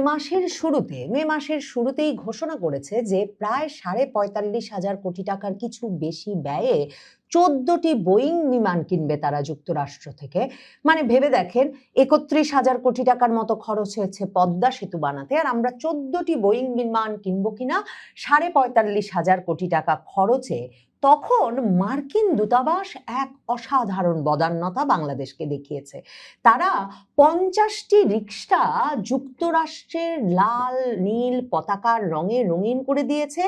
মে মাসের শুরুতেই ঘোষণা করেছে যে প্রায় ৪৫,৫০০ কোটি টাকার কিছু বেশি ব্যয়ে ১৪টি বোয়িং বিমান কিনবে তারা যুক্তরাষ্ট্র থেকে। মানে ভেবে দেখেন, ৩১,০০০ কোটি টাকার মতো খরচ হয়েছে পদ্মা সেতু বানাতে, আর আমরা ১৪টি বোয়িং বিমান কিনবো কিনা ৪৫,৫০০ কোটি টাকা খরচে। তখন মার্কিন দূতাবাস এক অসাধারণ বদান্যতা বাংলাদেশকে দেখিয়েছে। তারা ৫০টি রিকশা যুক্তরাষ্ট্রের লাল নীল পতাকার রঙে রঙিন করে দিয়েছে।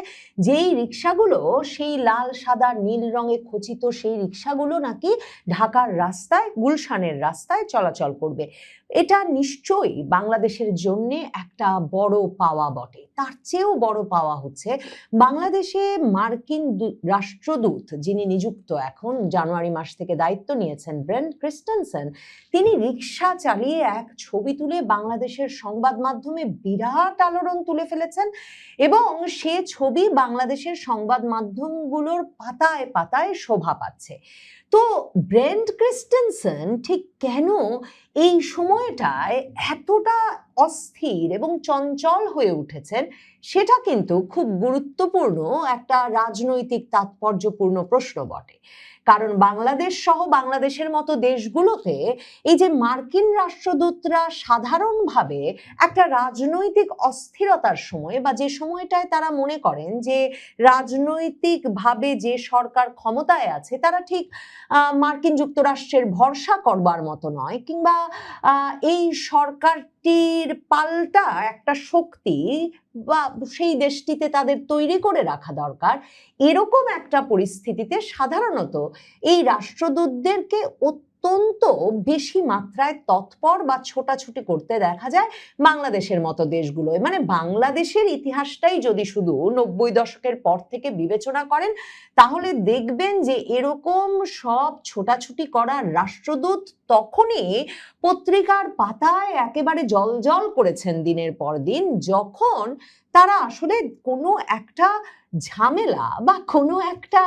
যেই রিকশাগুলো সেই লাল সাদা নীল রঙে খচিত, সেই রিকশাগুলো নাকি ঢাকার রাস্তায়, গুলশানের রাস্তায় চলাচল করবে। এটা নিশ্চয়ই বাংলাদেশের জন্য একটা বড় পাওয়া বটে। তার চেয়েও বড় পাওয়া হচ্ছে বাংলাদেশে মার্কিন রাষ্ট্রদূত যিনি নিযুক্ত, এখন জানুয়ারি মাস থেকে দায়িত্ব নিয়েছেন, ব্রেন্ট ক্রিস্টেনসেন, তিনি রিকশা চালিয়ে এক ছবি তুলে বাংলাদেশের সংবাদ মাধ্যমে বিরাট আলোড়ন তুলে ফেলেছেন এবং সে ছবি বাংলাদেশের সংবাদ মাধ্যমগুলোর পাতায় পাতায় শোভা পাচ্ছে। তো ব্রেন্ট ক্রিস্টেনসেন ঠিক কেন এই সময়টায় এতটা অস্থির এবং চঞ্চল হয়ে উঠেছেন, সেটা কিন্তু খুব গুরুত্বপূর্ণ একটা রাজনৈতিক তাৎপর্যপূর্ণ প্রশ্ন বটে। কারণ বাংলাদেশ সহ বাংলাদেশের মতো দেশগুলোতে এই যে মার্কিন রাষ্ট্রদূতরা সাধারণভাবে একটা রাজনৈতিক অস্থিরতার সময় বা যে সময়টায় তারা মনে করেন যে রাজনৈতিকভাবে যে সরকার ক্ষমতায় আছে তারা ঠিক মার্কিন যুক্তরাষ্ট্রের ভরসা করবার মতো নয়, কিংবা এই সরকারটির পাল্টা একটা শক্তি বা সেই দেশটিতে তাদের তৈরি করে রাখা দরকার, এরকম একটা পরিস্থিতিতে সাধারণত এই রাষ্ট্রদূতদেরকে অত্যন্ত বেশি মাত্রায় তৎপর বা ছোটাছুটি করতে দেখা যায় বাংলাদেশের মতো দেশগুলোয়। মানে বাংলাদেশের ইতিহাসটাই যদি শুধু ৯০ দশকের পর থেকে বিবেচনা করেন, তাহলে দেখবেন যে এরকম সব ছোটাছুটি করার রাষ্ট্রদূত তখনই পত্রিকার পাতায় একেবারে জলজল করেছেন দিনের পর দিন, যখন তারা আসলে কোনো একটা ঝামেলা বা কোনো একটা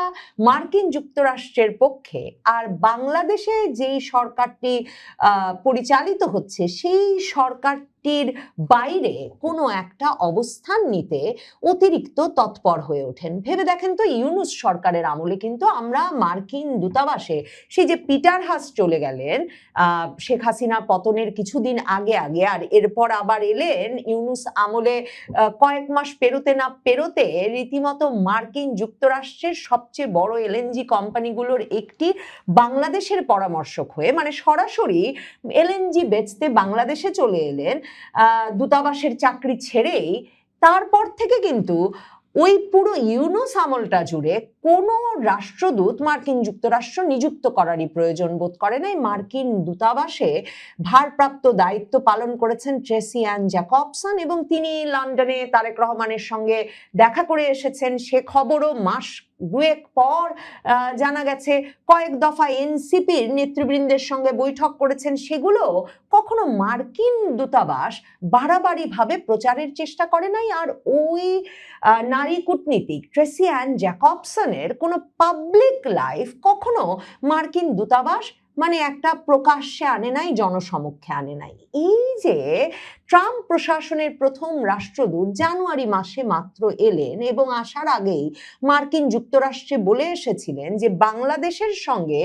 মার্কিন যুক্তরাষ্ট্রের পক্ষে আর বাংলাদেশে যেই সরকারটি পরিচালিত হচ্ছে সেই সরকারটির বাইরে কোনো একটা অবস্থান নিতে অতিরিক্ত তৎপর হয়ে ওঠেন। ভেবে দেখেন তো, ইউনূস সরকারের আমলে কিন্তু আমরা মার্কিন দূতাবাসে, সেই যে পিটার হাস চলে গেলেন শেখ হাসিনা পতনের কিছুদিন আগে আগে, আর এরপর আবার এলেন ইউনূস আমলে কয়েক মাস পেরোতে না পেরোতে রীতিমতো মার্কিন যুক্তরাষ্ট্রের সবচেয়ে বড় এলএনজি কোম্পানিগুলোর একটি বাংলাদেশের পরামর্শক হয়ে, মানে সরাসরি এলএনজি বেচতে বাংলাদেশে চলে এলেন দূতাবাসের চাকরি ছেড়েই। তারপর থেকে কিন্তু ওই পুরো ইউনূস আমলটা জুড়ে কোনো রাষ্ট্রদূত মার্কিন যুক্তরাষ্ট্র নিযুক্ত করারই প্রয়োজন বোধ করে নাই। মার্কিন দূতাবাসে ভারপ্রাপ্ত দায়িত্ব পালন করেছেন ট্রেসি অ্যান জ্যাকবসন এবং তিনি লন্ডনে তারেক রহমানের সঙ্গে দেখা করে এসেছেন। সে খবরও মাস দুয়েক পর জানা গেছে। কয়েক দফা এনসিপির নেতৃবৃন্দের সঙ্গে বৈঠক করেছেন, সেগুলো কখনো মার্কিন দূতাবাস বাড়াবাড়িভাবে প্রচারের চেষ্টা করে নাই। আর ওই নারী কূটনীতিক ট্রেসি অ্যান জ্যাকবসনের কোনো পাবলিক লাইফ কখনো মার্কিন দূতাবাস মানে একটা প্রকাশ্যে আনে নাই, জনসমক্ষে আনে নাই। এই যে ট্রাম্প প্রশাসনের প্রথম রাষ্ট্রদূত জানুয়ারি মাসে মাত্র এলেন এবং আসার আগেই মার্কিন যুক্তরাষ্ট্রে বলে এসেছিলেন যে বাংলাদেশের সঙ্গে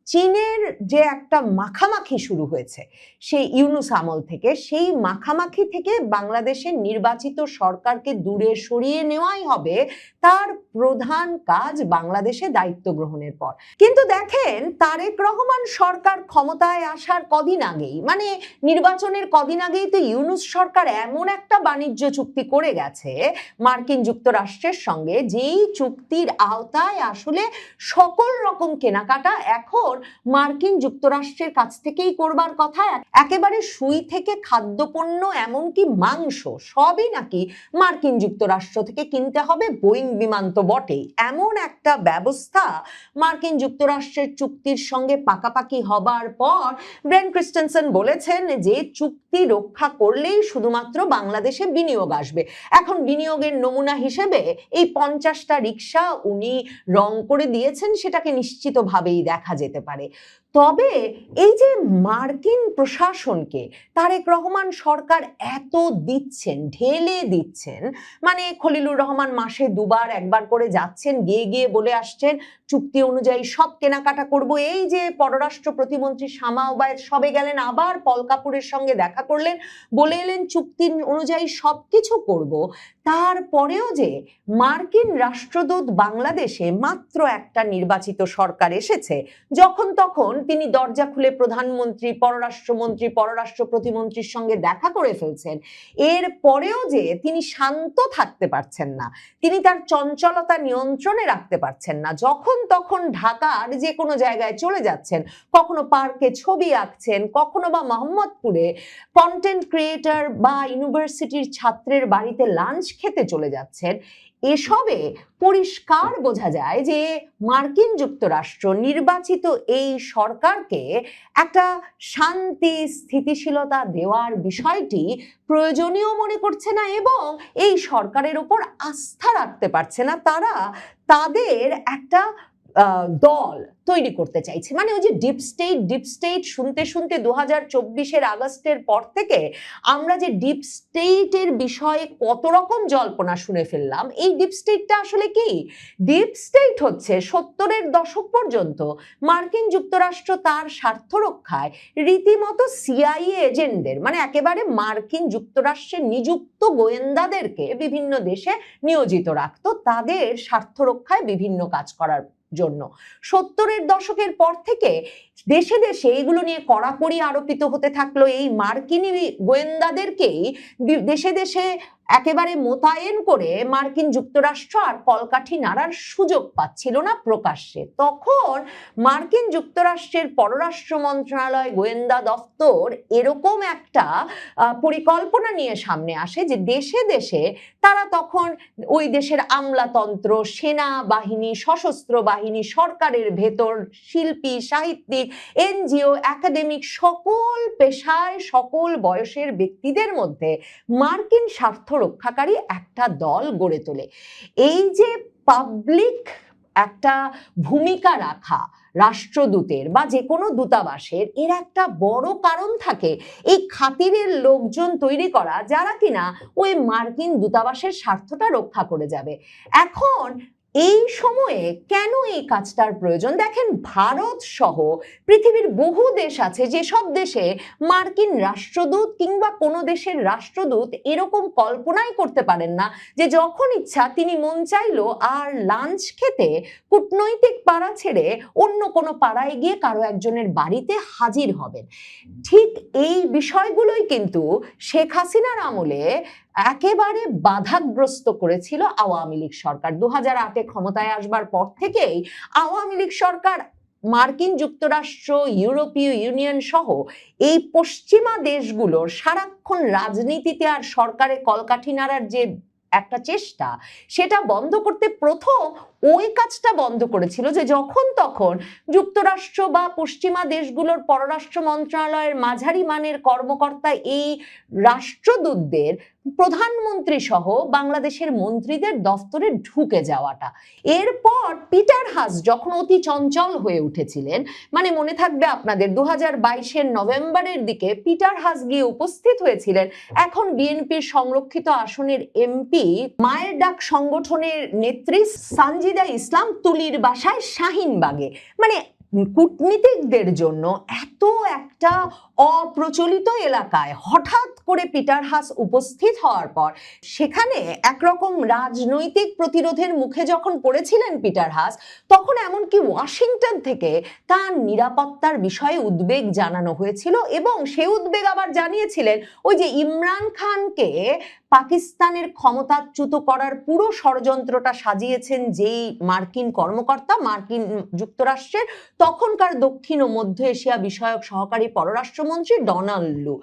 চীনের যে একটা মাখামাখি শুরু হয়েছে সেই ইউনূস আমল থেকে, সেই মাখামাখি থেকে বাংলাদেশের নির্বাচিত সরকারকে দূরে সরিয়ে নেওয়াই হবে তার প্রধান কাজ বাংলাদেশে দায়িত্ব গ্রহণের পর। কিন্তু দেখেন, তারেক রহমান সরকার ক্ষমতায় আসার কদিন আগেই, মানে নির্বাচনের কদিন আগেই তো ইউনূস সরকার এমন একটা বাণিজ্য চুক্তি করে গেছে মার্কিন যুক্তরাষ্ট্রের সঙ্গে, যেই চুক্তির আওতায় আসলে সকল রকম কেনাকাটা এখন মার্কিন যুক্তরাষ্ট্রের কাছ থেকেই করবার কথা। একেবারে সুই থেকে খাদ্যপণ্য এমনকি মাংস সবই নাকি মার্কিন যুক্তরাষ্ট্র থেকে কিনতে হবে, বোয়িং বিমান তো বটেই। এমন একটা ব্যবস্থা মার্কিন যুক্তরাষ্ট্রের চুক্তির সঙ্গে পাকাপাকি হবার পর ব্রেন্ট ক্রিস্টেনসেন বলেছেন যে চুক্তি রক্ষা করলেই শুধুমাত্র বাংলাদেশে বিনিয়োগ আসবে। এখন বিনিয়োগের নমুনা হিসেবে এই 50টা রিকশা উনি রং করে দিয়েছেন, সেটাকে নিশ্চিতভাবেই দেখা যেতে পারে। তবে এই যে মার্কিন প্রশাসনকে তারেক রহমান সরকার এত দিচ্ছেন, ঢেলে দিচ্ছেন, মানে খলিলুর রহমান মাসে দুবার একবার করে যাচ্ছেন, গিয়ে গিয়ে বলে আসছেন চুক্তি অনুযায়ী সব কেনাকাটা করব। এই যে পররাষ্ট্র প্রতিমন্ত্রী শামা ওবায়েদ সবে গেলেন, আবার পল কাপুরের সঙ্গে দেখা করলেন, বলে এলেন চুক্তি অনুযায়ী সবকিছু করব। তারপরেও যে মার্কিন রাষ্ট্রদূত বাংলাদেশে মাত্র একটা নির্বাচিত সরকার এসেছে, যখন তখন তিনি দরজা খুলে প্রধানমন্ত্রী, পররাষ্ট্রমন্ত্রী, পররাষ্ট্র প্রতিমন্ত্রীর সঙ্গে দেখা করে ফেলছেন। এর পরেও যে তিনি শান্ত থাকতে পারছেন না, তিনি তার চঞ্চলতা নিয়ন্ত্রণে রাখতে পারছেন না, যখন তখন ঢাকার যে কোনো জায়গায় চলে যাচ্ছেন, কখনো পার্কে ছবি আঁকছেন, কখনো বা মোহাম্মদপুরে কন্টেন্ট ক্রিয়েটর বা ইউনিভার্সিটির ছাত্রের বাড়িতে লাঞ্চ খেতে চলে যাচ্ছেন। এসবে পরিষ্কার বোঝা যায় যে মার্কিন যুক্তরাষ্ট্র নির্বাচিত এই সরকারকে একটা শান্তি স্থিতিশীলতা দেওয়ার বিষয়টি প্রয়োজনীয় মনে করছে না এবং এই সরকারের উপর আস্থা রাখতে পারছে না। তারা তাদের একটা দল তৈরি করতে চাইছে, মানে ওই যে ডিপ স্টেট শুনতে শুনতে 2024-এর আগস্টের পর থেকে আমরা যে ডিপ স্টেটের বিষয়ে কত রকম জল্পনা শুনে ফেললাম। এই ডিপ স্টেটটা আসলে কি? ডিপ স্টেট হচ্ছে 70-এর দশক পর্যন্ত মার্কিন যুক্তরাষ্ট্র তার স্বার্থ রক্ষায় রীতিমতো সিআইএ এজেন্টদের, মানে একেবারে মার্কিন যুক্তরাষ্ট্রের নিযুক্ত গোয়েন্দাদেরকে বিভিন্ন দেশে নিয়োজিত রাখতো তাদের স্বার্থ রক্ষায় বিভিন্ন কাজ করার জন্য। 70-এর দশকের পর থেকে দেশে দেশে এগুলো নিয়ে কড়াকড়ি আরোপিত হতে থাকলো। এই মার্কিনী গোয়েন্দাদেরকেই দেশে দেশে একেবারে মোতায়েন করে মার্কিন যুক্তরাষ্ট্র আর কলকাঠি নাড়ার সুযোগ পাচ্ছিল না প্রকাশ্যে। তখন মার্কিন যুক্তরাষ্ট্রের পররাষ্ট্র মন্ত্রণালয়, গোয়েন্দা দপ্তর এরকম একটা পরিকল্পনা নিয়ে সামনে আসে যে দেশে দেশে তারা তখন ওই দেশের আমলাতন্ত্র, সেনা বাহিনী, সশস্ত্র বাহিনী, সরকারের ভেতর শিল্পী, সাহিত্যিক, এনজিও, একাডেমিক সকল পেশায় সকল বয়সের ব্যক্তিদের মধ্যে মার্কিন স্বার্থ রক্ষাকারী একটা দল গড়ে তোলে। এই যে পাবলিক একটা ভূমিকা রাখা রাষ্ট্রদূতের বা যে কোনো দূতাবাসের, এর একটা বড় কারণ থাকে এই খাতিরের লোকজন তৈরি করা, যারা কিনা ওই মার্কিন দূতাবাসের স্বার্থটা রক্ষা করে যাবে। এখন এই সময়ে কেন এই কাজটার প্রয়োজন? দেখেন, ভারত সহ পৃথিবীর বহু দেশ আছে যেসব দেশে মার্কিন রাষ্ট্রদূত কিংবা কোনো দেশের রাষ্ট্রদূত এরকম কল্পনাই করতে পারেন না যে যখন ইচ্ছা তিনি মন চাইলো আর লাঞ্চ খেতে কূটনৈতিক পাড়া ছেড়ে অন্য কোনো পাড়ায় গিয়ে কারো একজনের বাড়িতে হাজির হবেন। ঠিক এই বিষয়গুলোই কিন্তু শেখ হাসিনার আমলে একেবারে বাধাগ্রস্ত করেছিল আওয়ামী লীগ সরকার। 2008-এ ক্ষমতায় আসবার পর থেকেই আওয়ামী লীগ সরকার মার্কিন যুক্তরাষ্ট্র, ইউরোপীয় ইউনিয়ন সহ এই পশ্চিমা দেশগুলোর সারাক্ষণ রাজনীতিতে আর সরকারে কলকাঠি নাড়ার যে একটা চেষ্টা, সেটা বন্ধ করতে প্রথম ওই কাজটা বন্ধ করেছিল যে যখন তখন যুক্তরাষ্ট্র বা পশ্চিমা দেশগুলোর পররাষ্ট্র মন্ত্রণালয়ের মাঝারি মানের কর্মকর্তা এই রাষ্ট্রদূতদের প্রধানমন্ত্রী সহ বাংলাদেশের মন্ত্রীদের দফতরে ঢুকে যাওয়াটা। এরপর পিটার হাস যখন অতি চঞ্চল হয়ে উঠেছিলেন, মানে মনে থাকবে আপনাদের 2022-এর নভেম্বরের দিকে পিটার হাস গিয়ে উপস্থিত হয়েছিলেন এখন বিএনপির সংরক্ষিত আসনের এমপি মায়ের ডাক সংগঠনের নেত্রী সানজিদা ইসলাম তুলির বাসায় শাহিনবাগে। মানে কূটনীতিকদের জন্য এত একটা অপ্রচলিত এলাকায় হঠাৎ করে পিটার হাস উপস্থিত হওয়ার পর সেখানে একরকম রাজনৈতিক প্রতিরোধের মুখে যখন পড়েছিলেন পিটার হাস, তখন এমনকি ওয়াশিংটন থেকে তার নিরাপত্তার বিষয়ে উদ্বেগ জানানো হয়েছিল এবং সেই উদ্বেগ আবার জানিয়েছিলেন ওই যে ইমরান খানকে পাকিস্তানের ক্ষমতাচ্যুত করার পুরো ষড়যন্ত্রটা সাজিয়েছেন যেই মার্কিন কর্মকর্তা, মার্কিন যুক্তরাষ্ট্রের তখনকার দক্ষিণ ও মধ্য এশিয়া বিষয়ক সহকারী পররাষ্ট্রমন্ত্রী ডোনাল্ড লু।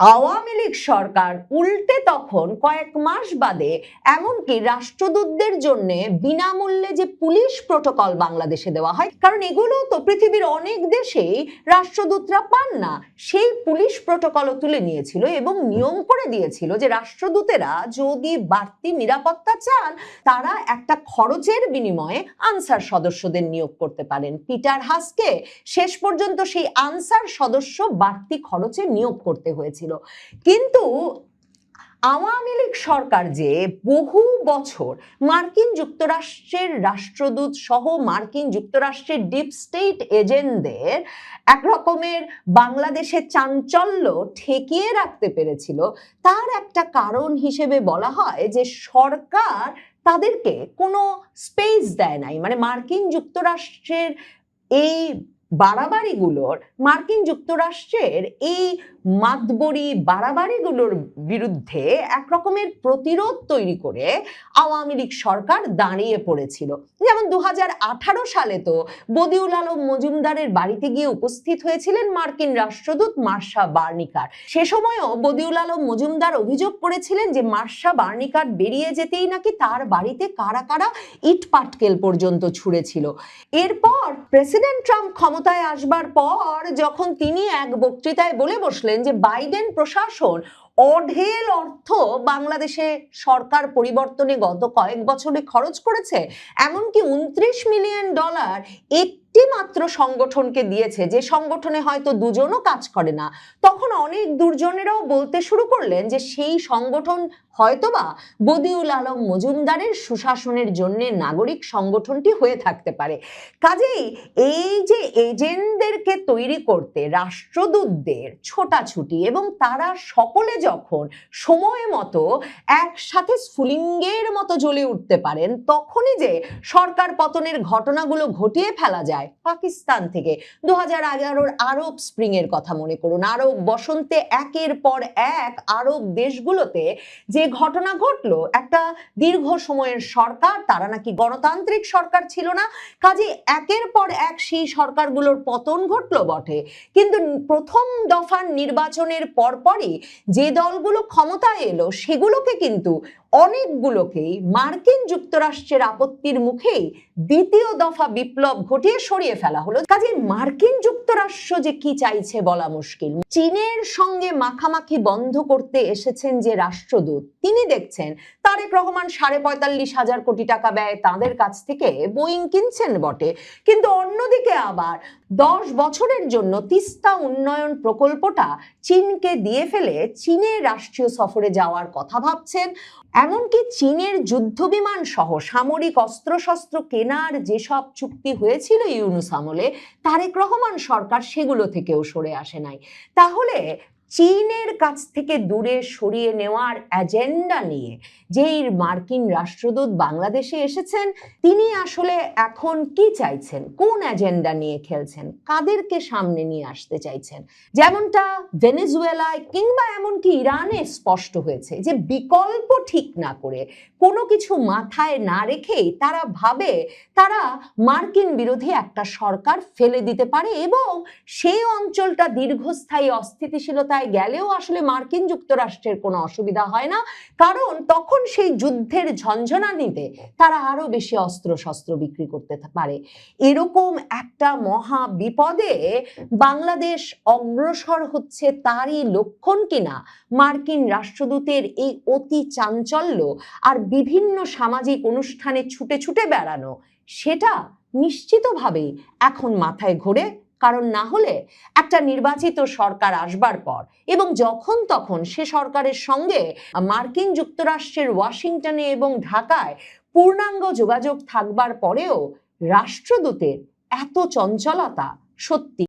আওয়ামী লীগ সরকার উল্টে তখন কয়েক মাস বাদে এমনকি রাষ্ট্রদূতদের জন্য বিনামূল্যে যে পুলিশ প্রটোকল বাংলাদেশে দেওয়া হয়, কারণ এগুলো তো পৃথিবীর অনেক দেশেই রাষ্ট্রদূতরা পান না, সেই পুলিশ প্রটোকলও তুলে নিয়েছিল এবং নিয়ম করে দিয়েছিল যে রাষ্ট্রদূতেরা যদি বাড়তি নিরাপত্তা চান তারা একটা খরচের বিনিময়ে আনসার সদস্যদের নিয়োগ করতে পারেন। পিটার হাসকে শেষ পর্যন্ত সেই আনসার সদস্য বাড়তি খরচে নিয়োগ করতে হয়েছিল। কিন্তু আওয়ামী লীগ সরকার যে বহু বছর মার্কিন যুক্তরাষ্ট্রের রাষ্ট্রদূত সহ মার্কিন যুক্তরাষ্ট্রের ডিপ স্টেট এজেন্টদের একরকমের বাংলাদেশের চাঞ্চল্য ঠেকিয়ে রাখতে পেরেছিল, তার একটা কারণ হিসেবে বলা হয় যে সরকার তাদেরকে কোনো স্পেস দেয় নাই। মানে মার্কিন যুক্তরাষ্ট্রের এই বাড়াবাড়িগুলোর, মার্কিন যুক্তরাষ্ট্রের এই মাতবরি বাড়াবাড়িগুলোর বিরুদ্ধে একরকমের প্রতিরোধ তৈরি করে আওয়ামী লীগ সরকার দাঁড়িয়ে পড়েছিল। যেমন 2018 সালে তো বদিউল আলম মজুমদারের বাড়িতে গিয়ে উপস্থিত হয়েছিলেন মার্কিন রাষ্ট্রদূত মার্শা বার্নিকাট। সে সময়ও বদিউল আলম মজুমদার অভিযোগ করেছিলেন যে মার্শা বার্নিকাট বেরিয়ে যেতেই নাকি তার বাড়িতে কারা কারা ইট পাটকেল পর্যন্ত ছুঁড়েছিল। এরপর প্রেসিডেন্ট ট্রাম্প ক্ষমতায় আসবার পর যখন তিনি এক বক্তৃতায় বলে বসলেন যে বাইডেন প্রশাসন অঢেল অর্থ বাংলাদেশে সরকার পরিবর্তনে গত কয়েক বছরে খরচ করেছে, এমনকি $29 মিলিয়ন একটি মাত্র সংগঠনকে দিয়েছে, যে সংগঠনে হয়তো দুজনও কাজ করে না, তখন অনেক দুর্জনেরাও বলতে শুরু করলেন যে সেই সংগঠন হয়তোবা বদিউল আলম মজুমদারের সুশাসনের জন্য নাগরিক সংগঠনটি হয়ে থাকতে পারে। কাজেই এই যে এজেন্টদেরকে তৈরি করতে রাষ্ট্রদূতদের ছোটাছুটি এবং তারা সকলে যখন সময় মতো একসাথে স্ফুলিঙ্গের মতো জ্বলে উঠতে পারেন, তখনই যে সরকার পতনের ঘটনাগুলো ঘটিয়ে ফেলা যায়। পাকিস্তান থেকে 2011 আরব স্প্রিং এর কথা মনে করুন, আরব বসন্তে একের পর এক আরব দেশগুলোতে যে ঘটনা ঘটলো, একটা দীর্ঘ সময়ের সরকার, তারা নাকি গণতান্ত্রিক সরকার ছিল না, কাজে একের পর এক সেই সরকারগুলোর পতন ঘটলো বটে, কিন্তু প্রথম দফার নির্বাচনের পরপরই যে দলগুলো ক্ষমতায় এলো সেগুলোকে কিন্তু অনেকগুলোকেই মার্কিন যুক্তরাষ্ট্রের আপত্তির মুখেই দ্বিতীয় দফা বিপ্লব ঘটিয়ে সরিয়ে ফেলা হলো। কাজে মার্কিন যুক্তরাষ্ট্র যে কি চাইছে বলা মুশকিল। চীনের সঙ্গে মাখামাখি বন্ধ করতে এসেছেন যে রাষ্ট্রদূত, তিনি দেখছেন তারেক রহমান 45,500 কোটি টাকা ব্যয়ে তাদের কাছ থেকে বোয়িং কিনছেন বটে, কিন্তু অন্যদিকে আবার 10 বছরের জন্য তিস্তা উন্নয়ন প্রকল্পটা চীনকে দিয়ে ফেলে চীনের রাষ্ট্রীয় সফরে যাওয়ার কথা ভাবছেন। এমনকি চীনের যুদ্ধবিমান সহ সামরিক অস্ত্রশস্ত্র কেনার যেসব চুক্তি হয়েছিল ইউনূস আমলে, তারেক রহমান সরকার সেগুলো থেকেও সরে আসে নাই। তাহলে চীনের কাছ থেকে দূরে সরিয়ে নেওয়ার এজেন্ডা নিয়ে যেই মার্কিন রাষ্ট্রদূত বাংলাদেশে এসেছেন, তিনি আসলে এখন কি চাইছেন, কোন এজেন্ডা নিয়ে খেলছেন, কাদেরকে সামনে নিয়ে আসতে চাইছেন? যেমনটা ভেনেজুয়েলায় কিংবা এমনকি ইরানে স্পষ্ট হয়েছে যে বিকল্প ঠিক না করে, কোনো কিছু মাথায় না রেখেই তারা ভাবে তারা মার্কিন বিরোধী একটা সরকার ফেলে দিতে পারে এবং সেই অঞ্চলটা দীর্ঘস্থায়ী অস্থিতিশীলতায় গেলেও আসলে মার্কিন যুক্তরাষ্ট্রের কোনো অসুবিধা হয় না, কারণ তখন সেই যুদ্ধের ঝঞ্ঝনা নিতে তারা আরো বেশি অস্ত্রশস্ত্র বিক্রি করতে পারে। এরকম একটা মহা বিপদে বাংলাদেশ অগ্রসর হচ্ছে তারই লক্ষণ কিনা মার্কিন রাষ্ট্রদূতের এই অতি চাঞ্চল্য আর বিভিন্ন সামাজিক অনুষ্ঠানে ছুটে ছুটে বেড়ানো, সেটা নিশ্চিতভাবেই এখন মাথায় ঘোরে। কারণ না হলে একটা নির্বাচিত সরকার আসবার পর এবং যখন তখন সে সরকারের সঙ্গে মার্কিন যুক্তরাষ্ট্রের ওয়াশিংটনে এবং ঢাকায় পূর্ণাঙ্গ যোগাযোগ থাকবার পরেও রাষ্ট্রদূতের এত চঞ্চলতা সত্যি